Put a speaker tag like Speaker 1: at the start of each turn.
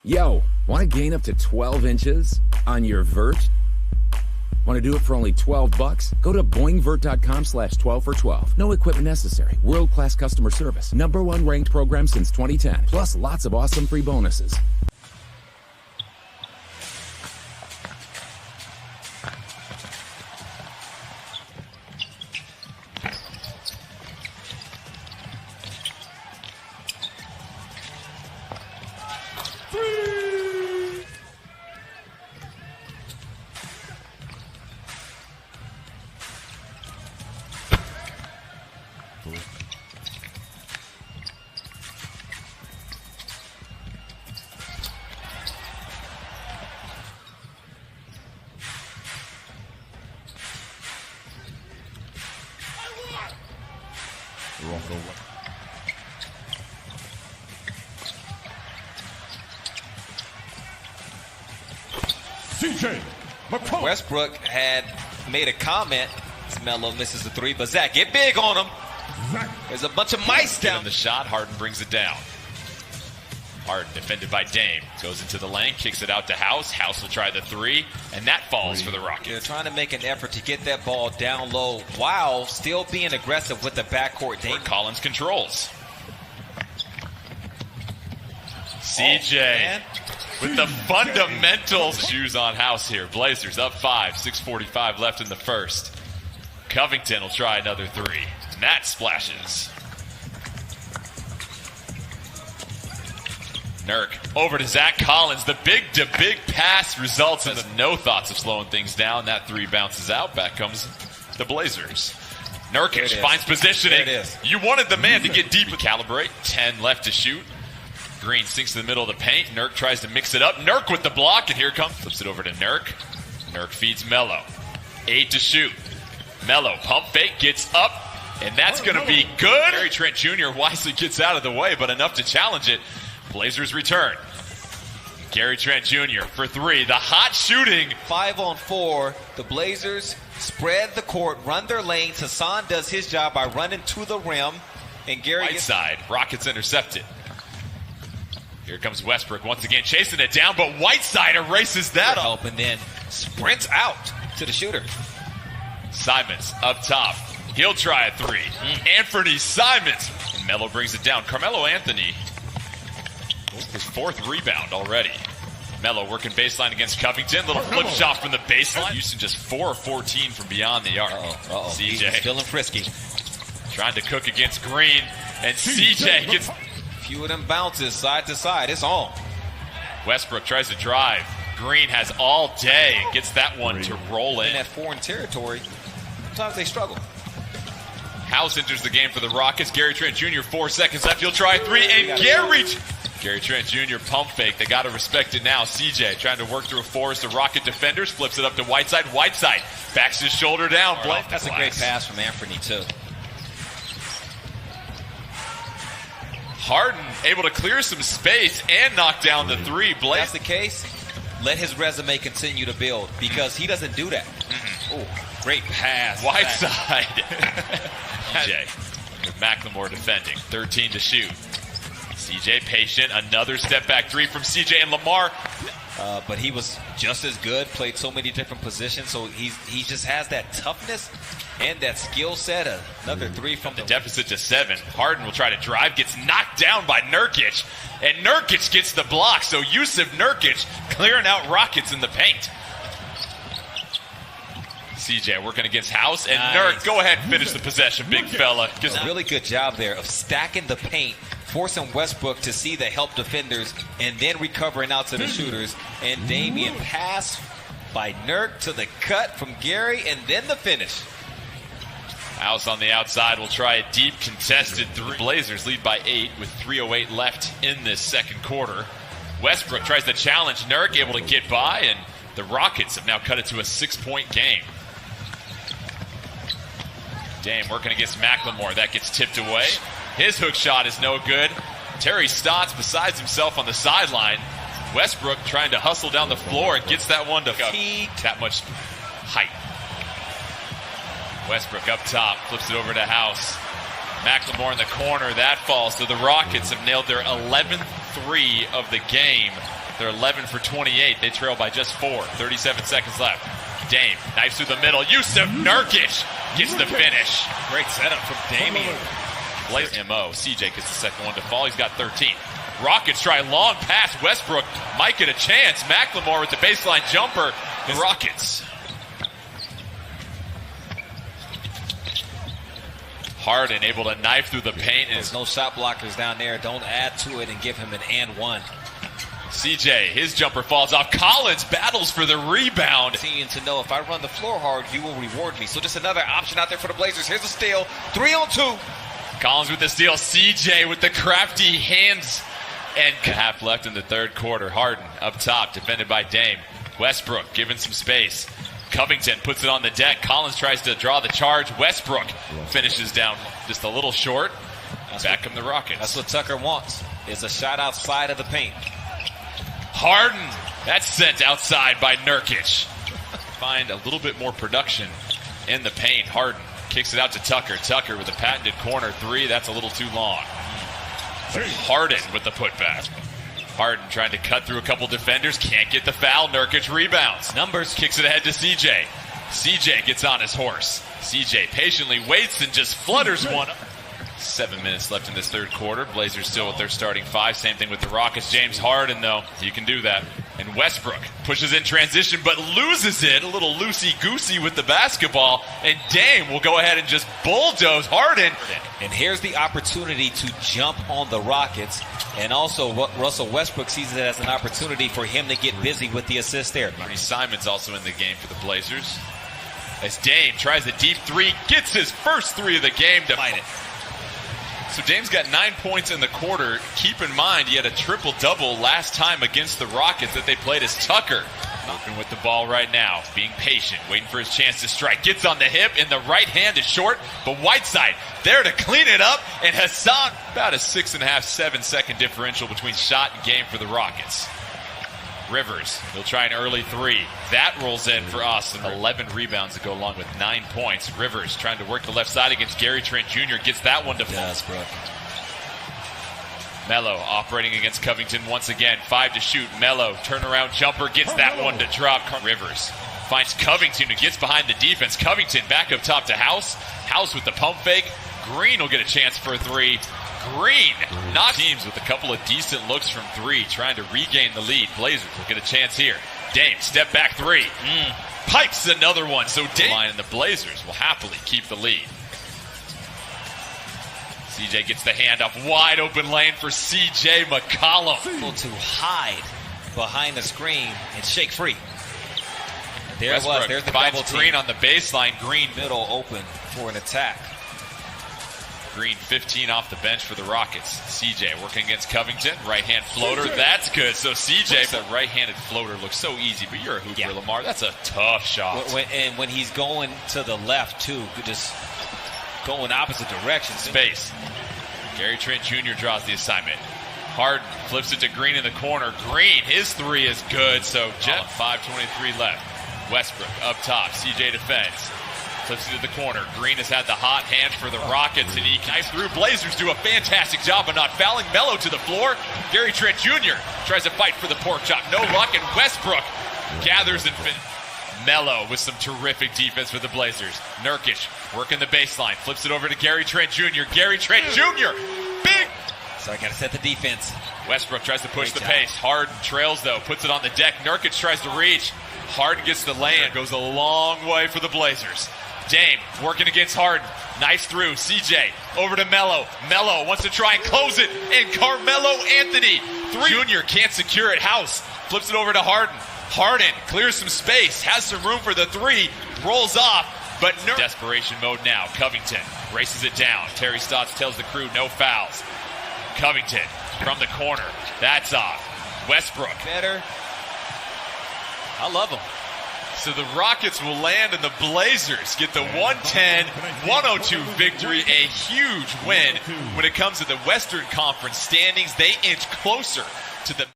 Speaker 1: Yo, want to gain up to 12 inches on your vert? Want to do it for only $12? Go to boingvert.com/12 for 12. No equipment necessary. World-class customer service. #1 ranked program since 2010. Plus lots of awesome free bonuses.
Speaker 2: CJ McCollum.
Speaker 3: Westbrook had made a comment. Melo misses the three, but Zach, get big on him. There's a bunch of mice down.
Speaker 4: The shot, Harden brings it down. Harden defended by Dame. Goes into the lane, kicks it out to House. House will try the three, and that falls for the Rockets.
Speaker 3: They're trying to make an effort to get that ball down low while still being aggressive with the backcourt. Dame
Speaker 4: Collins controls. CJ with the fundamentals. Shoes on House here. Blazers up 5, 6:45 left in the first. Covington will try another three, and that splashes. Nurk over to Zach Collins. The big-to-big pass results in no thoughts of slowing things down. That three bounces out. Back comes the Blazers. Nurkic finds positioning. You wanted the man to get deep. Calibrate. 10 left to shoot. Green sinks to the middle of the paint. Nurk tries to mix it up. Nurk with the block, and here comes. Flips it over to Nurk. Nurk feeds Melo. 8 to shoot. Melo pump fake, gets up, and that's going to be good. Gary Trent Jr. wisely gets out of the way, but enough to challenge it. Blazers return. Gary Trent Jr. for three. The hot shooting.
Speaker 3: 5-on-4. The Blazers spread the court, run their lanes. Hassan does his job by running to the rim, and Gary
Speaker 4: Whiteside. Rockets intercepted. Here comes Westbrook once again chasing it down, but Whiteside erases that up.
Speaker 3: And then sprints out to the shooter.
Speaker 4: Simons up top. He'll try a three. Anthony Simons. And Melo brings it down. Carmelo Anthony. His 4th rebound already. Melo working baseline against Covington. Little flip shot from the baseline. Houston just 4 of 14 from beyond the arc. CJ
Speaker 3: He's feeling frisky.
Speaker 4: Trying to cook against Green. And CJ gets...
Speaker 3: Few of them bounces side to side. It's on.
Speaker 4: Westbrook tries to drive. Green has all day and gets that one to roll in.
Speaker 3: In that foreign territory, sometimes they struggle.
Speaker 4: House enters the game for the Rockets. Gary Trent Jr. 4 seconds left. He'll try a three, and Gary Trent Jr. pump fake. They got to respect it now. CJ trying to work through a forest of Rocket defenders. Flips it up to Whiteside. Whiteside backs his shoulder down.
Speaker 3: That's a great pass from Anthony, too.
Speaker 4: Harden able to clear some space and knock down the three.
Speaker 3: If that's the case, let his resume continue to build because he doesn't do that. Oh, great pass.
Speaker 4: Whiteside. CJ with McLemore defending. 13 to shoot. CJ patient. Another step back three from CJ and Lamar.
Speaker 3: But he was just as good, played so many different positions, so he just has that toughness and that skill set. Another three from
Speaker 4: the deficit to 7. Harden will try to drive, gets knocked down by Nurkic, and Nurkic gets the block. So Yusuf Nurkic clearing out Rockets in the paint. CJ working against House, and Nurk, go ahead and finish the possession, big fella.
Speaker 3: Just a really good job there of stacking the paint, forcing Westbrook to see the help defenders, and then recovering out to the shooters. And Damian pass by Nurk to the cut from Gary, and then the finish.
Speaker 4: House on the outside will try a deep contested three. Blazers lead by 8 with 3:08 left in this second quarter. Westbrook tries to challenge Nurk, able to get by, and the Rockets have now cut it to a 6-point game. Dame working against McLemore. That gets tipped away. His hook shot is no good. Terry Stotts besides himself on the sideline. Westbrook trying to hustle down the floor and gets that one to that much height. Westbrook up top, flips it over to House. McLemore in the corner, that falls. So the Rockets have nailed their 11th three of the game. They're 11 for 28. They trail by just 4. 37 seconds left. Dame knifes through the middle. Yusuf Nurkic gets the finish.
Speaker 3: Great setup from Damian.
Speaker 4: Blaze MO. CJ gets the second one to fall. He's got 13. Rockets try long pass. Westbrook might get a chance. McLemore with the baseline jumper. The Rockets. Harden able to knife through the paint.
Speaker 3: There's no shot blockers down there. Don't add to it and give him an and one.
Speaker 4: CJ, his jumper falls off. Collins battles for the rebound.
Speaker 3: Continuing to know if I run the floor hard, you will reward me. So just another option out there for the Blazers. Here's a steal. 3-on-2.
Speaker 4: Collins with the steal. CJ with the crafty hands. And half left in the third quarter. Harden up top, defended by Dame. Westbrook given some space. Covington puts it on the deck. Collins tries to draw the charge. Westbrook finishes down just a little short. Back come the Rockets.
Speaker 3: That's what Tucker wants, is a shot outside of the paint.
Speaker 4: Harden, that's sent outside by Nurkic. Find a little bit more production in the paint. Harden kicks it out to Tucker. Tucker with a patented corner three. That's a little too long. Harden with the putback. Harden trying to cut through a couple defenders. Can't get the foul. Nurkic rebounds.
Speaker 3: Numbers.
Speaker 4: Kicks it ahead to CJ. CJ gets on his horse. CJ patiently waits and just flutters one up. 7 minutes left in this third quarter. Blazers still with their starting five. Same thing with the Rockets. James Harden, though, he can do that. And Westbrook pushes in transition, but loses it. A little loosey-goosey with the basketball. And Dame will go ahead and just bulldoze Harden.
Speaker 3: And here's the opportunity to jump on the Rockets. And also, Russell Westbrook sees it as an opportunity for him to get busy with the assist there.
Speaker 4: Marty Simon's also in the game for the Blazers. As Dame tries the deep three, gets his first three of the game to fight it. So Dame's got 9 points in the quarter. Keep in mind, he had a triple-double last time against the Rockets that they played as Tucker. Moving with the ball right now, being patient, waiting for his chance to strike. Gets on the hip, and the right hand is short, but Whiteside there to clean it up, and Hassan, about a 6.5, 7 second differential between shot and game for the Rockets. Rivers, he'll try an early three. That rolls in for us, and 11 rebounds to go along with 9 points. Rivers trying to work the left side against Gary Trent Jr. Gets that one to fall. Melo operating against Covington once again. 5 to shoot. Melo, turnaround jumper, gets that one to drop. Rivers finds Covington, who gets behind the defense. Covington back up top to House. House with the pump fake. Green will get a chance for a three. Green, not teams with a couple of decent looks from three, trying to regain the lead. Blazers will get a chance here. Dame, step back three. Pipes another one. So Dame and the Blazers will happily keep the lead. CJ gets the handoff. Wide open lane for CJ McCollum.
Speaker 3: Able to hide behind the screen and shake free. There it was. There's the double team.
Speaker 4: Green on the baseline. Green
Speaker 3: middle open for an attack.
Speaker 4: Green 15 off the bench for the Rockets. CJ working against Covington. Right-hand floater. That's good. So CJ, that right-handed floater looks so easy, but you're a hooper, Lamar. That's a tough shot.
Speaker 3: And when he's going to the left, too, just going opposite direction.
Speaker 4: Space. Gary Trent Jr. draws the assignment. Harden flips it to Green in the corner. Green, his three is good. So Jet, 5:23 left. Westbrook up top. CJ defends. Flips it to the corner. Green has had the hot hand for the Rockets, and he knifes through. Blazers do a fantastic job of not fouling. Melo to the floor. Gary Trent Jr. tries to fight for the pork chop. No luck, and Westbrook gathers and finishes. Melo with some terrific defense for the Blazers. Nurkic working the baseline. Flips it over to Gary Trent Jr. Gary Trent Jr. Big.
Speaker 3: So I got to set the defense.
Speaker 4: Westbrook tries to push the pace. Harden trails, though. Puts it on the deck. Nurkic tries to reach. Harden gets the lay-in. Goes a long way for the Blazers. Dame working against Harden. Nice through. CJ over to Melo. Melo wants to try and close it. And Carmelo Anthony. Jr. can't secure it. House flips it over to Harden. Harden clears some space. Has some room for the three. Rolls off. But desperation mode now. Covington races it down. Terry Stotts tells the crew no fouls. Covington from the corner. That's off. Westbrook.
Speaker 3: Better. I love him.
Speaker 4: So the Rockets will land and the Blazers get the 110-102 victory. A huge win when it comes to the Western Conference standings. They inch closer to the